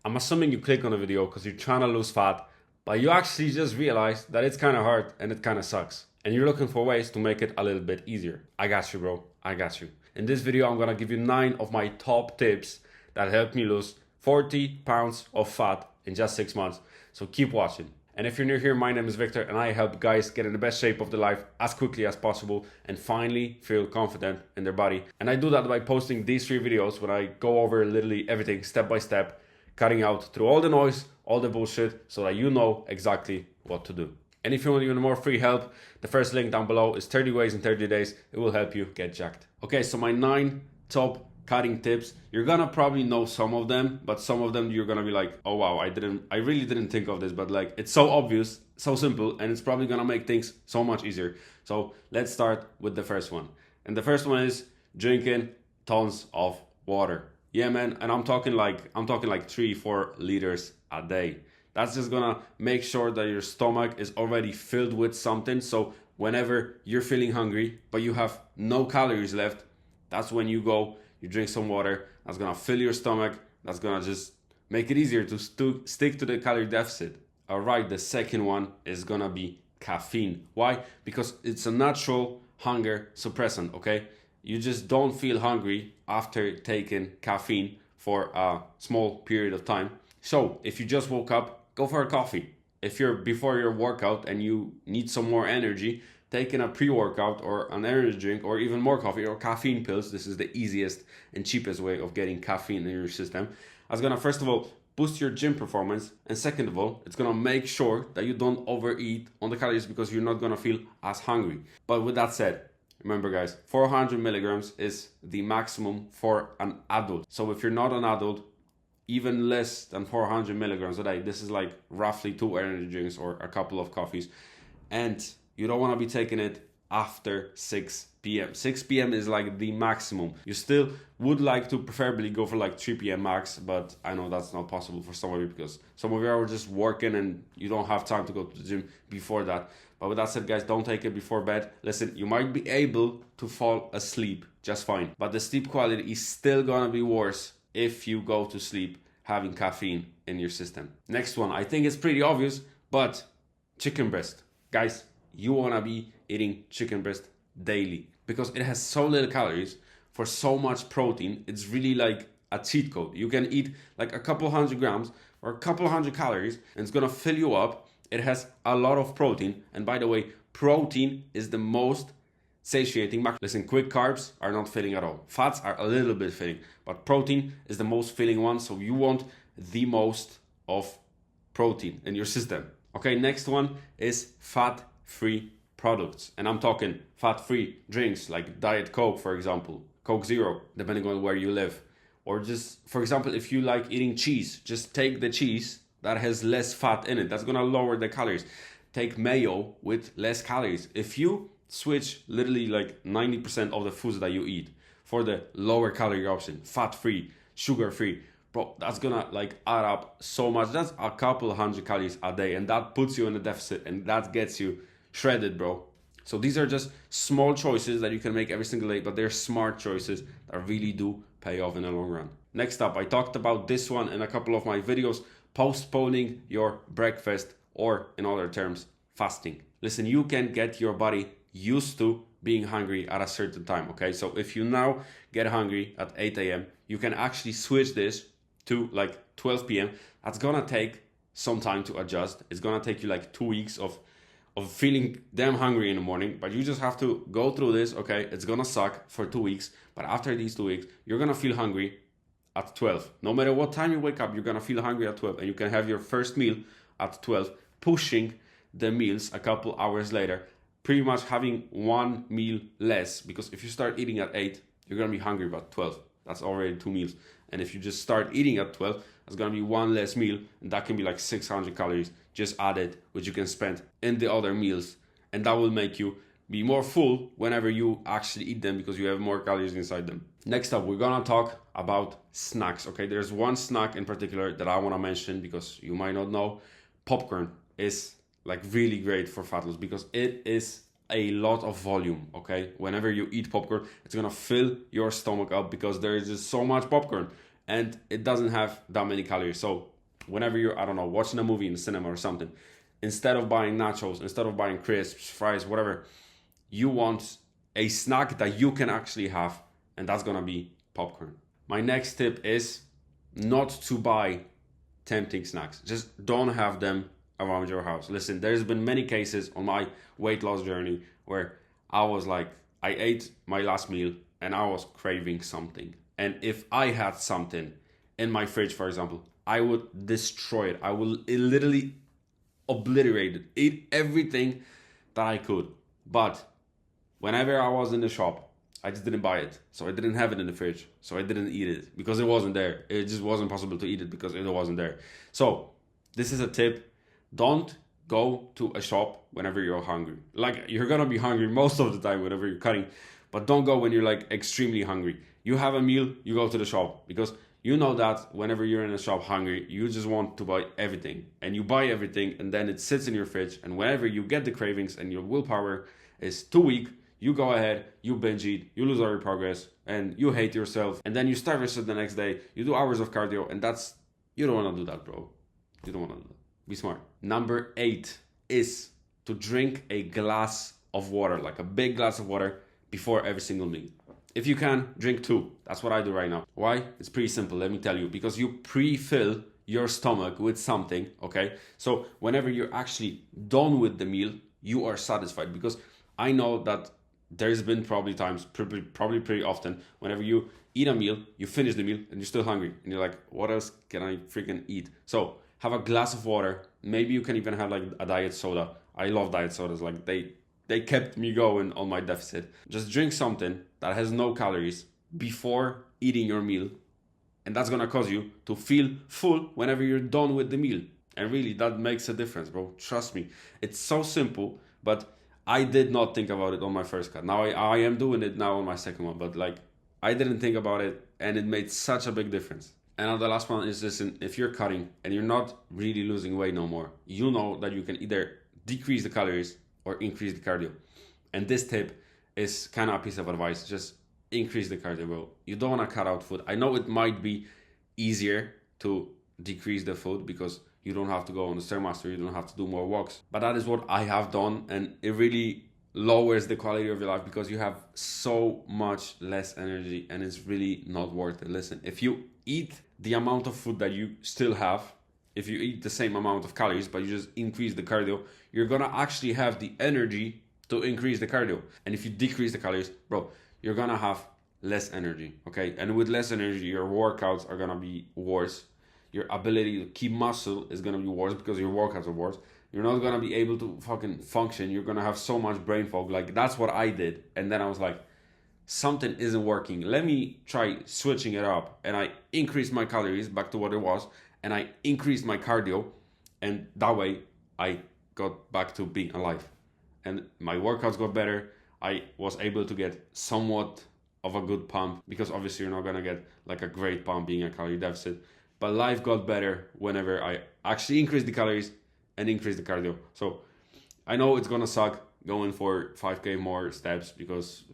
I'm assuming you click on the video because you're trying to lose fat, but you actually just realize that it's kind of hard and it kind of sucks. And you're looking for ways to make it a little bit easier. I got you, bro. I got you. In this video, I'm gonna give you 9 of my top tips that helped me lose 40 pounds of fat in just 6 months. So keep watching. And if you're new here, my name is Victor and I help guys get in the best shape of their life as quickly as possible and finally feel confident in their body. And I do that by posting these 3 videos where I go over literally everything step by step, cutting out through all the noise, all the bullshit, so that you know exactly what to do. And if you want even more free help, the first link down below is 30 ways in 30 days. It will help you get jacked. Okay, so my 9 top cutting tips. You're gonna probably know some of them, but some of them you're gonna be like, oh wow, I really didn't think of this, but like it's so obvious, so simple, and it's probably gonna make things so much easier. So let's start with the first one. And the first one is drinking tons of water. Yeah, man, and I'm talking like 3-4 liters a day. That's just gonna make sure that your stomach is already filled with something. So whenever you're feeling hungry, but you have no calories left, that's when you drink some water. That's gonna fill your stomach. That's gonna just make it easier to stick to the calorie deficit. All right, the second one is gonna be caffeine. Why? Because it's a natural hunger suppressant, okay? You just don't feel hungry after taking caffeine for a small period of time. So if you just woke up, go for a coffee. If you're before your workout and you need some more energy, taking a pre-workout or an energy drink or even more coffee or caffeine pills, this is the easiest and cheapest way of getting caffeine in your system. That's gonna first of all boost your gym performance, and second of all, it's gonna make sure that you don't overeat on the calories because you're not gonna feel as hungry. But with that said, remember guys, 400 milligrams is the maximum for an adult. So if you're not an adult, even less than 400 milligrams a day, this is like roughly 2 energy drinks or a couple of coffees. And you don't want to be taking it after 6 p.m. 6 p.m. is like the maximum. You still would like to preferably go for like 3 p.m. max, but I know that's not possible for some of you because some of you are just working and you don't have time to go to the gym before that. But with that said, guys, don't take it before bed. Listen, you might be able to fall asleep just fine, but the sleep quality is still gonna be worse if you go to sleep having caffeine in your system. Next one, I think it's pretty obvious, but chicken breast. Guys, you wanna be eating chicken breast daily because it has so little calories for so much protein. It's really like a cheat code. You can eat like a couple 100 grams or a couple 100 calories and it's gonna fill you up. It has a lot of protein, and by the way, protein is the most satiating macro. Listen, quick carbs are not filling at all. Fats are a little bit filling, but protein is the most filling one, so you want the most of protein in your system. Okay, next one is fat-free products. And I'm talking fat-free drinks like Diet Coke, for example, Coke Zero, depending on where you live. Or just, for example, if you like eating cheese, just take the cheese that has less fat in it. That's gonna lower the calories. Take mayo with less calories. If you switch literally like 90% of the foods that you eat for the lower calorie option, fat-free, sugar-free, bro, that's gonna like add up so much. That's a couple 100 calories a day, and that puts you in a deficit and that gets you shredded, bro. So these are just small choices that you can make every single day, but they're smart choices that really do pay off in the long run. Next up, I talked about this one in a couple of my videos, postponing your breakfast, or in other terms, fasting. Listen, you can get your body used to being hungry at a certain time, okay? So if you now get hungry at 8 a.m., you can actually switch this to like 12 p.m. That's gonna take some time to adjust. It's gonna take you like 2 weeks of feeling damn hungry in the morning, but you just have to go through this, okay? It's gonna suck for 2 weeks, but after these 2 weeks, you're gonna feel hungry at 12. No matter what time you wake up, you're gonna feel hungry at 12, and you can have your first meal at 12, pushing the meals a couple hours later, pretty much having 1 meal less, because if you start eating at 8, you're gonna be hungry about 12. That's already 2 meals. And if you just start eating at 12, that's gonna be 1 less meal, and that can be like 600 calories just added, which you can spend in the other meals, and that will make you be more full whenever you actually eat them because you have more calories inside them. Next up, we're gonna talk about snacks, okay? There's one snack in particular that I wanna mention because you might not know. Popcorn is like really great for fat loss because it is a lot of volume, okay? Whenever you eat popcorn, it's gonna fill your stomach up because there is just so much popcorn and it doesn't have that many calories. So whenever you're, I don't know, watching a movie in the cinema or something, instead of buying nachos, instead of buying crisps, fries, whatever, you want a snack that you can actually have, and that's gonna be popcorn. My next tip is not to buy tempting snacks. Just don't have them around your house. Listen, there's been many cases on my weight loss journey where I was like, I ate my last meal and I was craving something. And if I had something in my fridge, for example, I would destroy it. I would literally obliterate it, eat everything that I could. But whenever I was in the shop, I just didn't buy it. So I didn't have it in the fridge. So I didn't eat it because it wasn't there. It just wasn't possible to eat it because it wasn't there. So this is a tip. Don't go to a shop whenever you're hungry. Like, you're gonna be hungry most of the time whenever you're cutting, but don't go when you're like extremely hungry. You have a meal, you go to the shop, because you know that whenever you're in a shop hungry, you just want to buy everything, and you buy everything, and then it sits in your fridge, and whenever you get the cravings and your willpower is too weak, you go ahead, you binge eat, you lose all your progress, and you hate yourself, and then you starve yourself the next day, you do hours of cardio, and you don't want to do that, bro. You don't want to do that. Be smart. Number 8 is to drink a glass of water, like a big glass of water, before every single meal. If you can, drink 2. That's what I do right now. Why? It's pretty simple, let me tell you. Because you pre-fill your stomach with something, okay? So whenever you're actually done with the meal, you are satisfied. Because I know that there's been probably times, probably pretty often, whenever you eat a meal, you finish the meal, and you're still hungry. And you're like, what else can I freaking eat? So have a glass of water. Maybe you can even have like a diet soda. I love diet sodas. Like they kept me going on my deficit. Just drink something that has no calories before eating your meal. And that's gonna cause you to feel full whenever you're done with the meal. And really, that makes a difference, bro. Trust me. It's so simple, but I did not think about it on my first cut. Now I am doing it now on my second one, but like, I didn't think about it, and it made such a big difference. And now the last one is, listen, if you're cutting and you're not really losing weight no more, you know that you can either decrease the calories or increase the cardio. And this tip is kind of a piece of advice. Just increase the cardio, bro. You don't want to cut out food. I know it might be easier to decrease the food because you don't have to go on the Stairmaster, you don't have to do more walks. But that is what I have done, and it really lowers the quality of your life because you have so much less energy, and it's really not worth it. Listen, if you eat the amount of food that you still have, if you eat the same amount of calories but you just increase the cardio, you're gonna actually have the energy to increase the cardio. And if you decrease the calories, bro, you're gonna have less energy, okay? And with less energy, your workouts are gonna be worse. Your ability to keep muscle is gonna be worse because your workouts are worse. You're not gonna be able to fucking function. You're gonna have so much brain fog. Like, that's what I did. And then I was like, something isn't working. Let me try switching it up. And I increased my calories back to what it was. And I increased my cardio. And that way, I got back to being alive. And my workouts got better. I was able to get somewhat of a good pump. Because obviously, you're not gonna get like a great pump being a calorie deficit. But life got better whenever I actually increased the calories and increase the cardio. So I know it's gonna suck going for 5k more steps because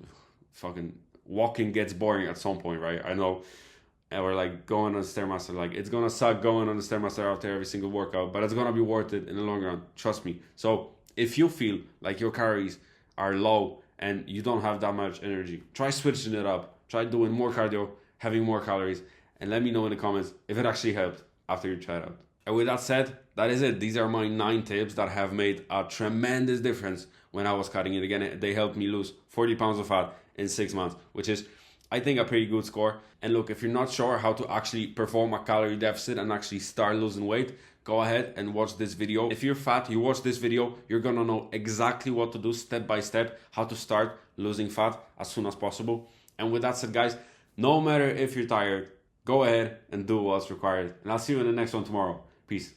fucking walking gets boring at some point, right? I know. And we're like going on the Stairmaster, like it's gonna suck going on the Stairmaster after every single workout, but it's gonna be worth it in the long run, trust me. So if you feel like your calories are low and you don't have that much energy, try switching it up, try doing more cardio, having more calories, and let me know in the comments if it actually helped after you try it out. And with that said, that is it. These are my 9 tips that have made a tremendous difference when I was cutting it. Again, they helped me lose 40 pounds of fat in 6 months, which is, I think, a pretty good score. And look, if you're not sure how to actually perform a calorie deficit and actually start losing weight, go ahead and watch this video. If you're fat, you watch this video, you're gonna know exactly what to do step by step, how to start losing fat as soon as possible. And with that said, guys, no matter if you're tired, go ahead and do what's required. And I'll see you in the next one tomorrow. Peace.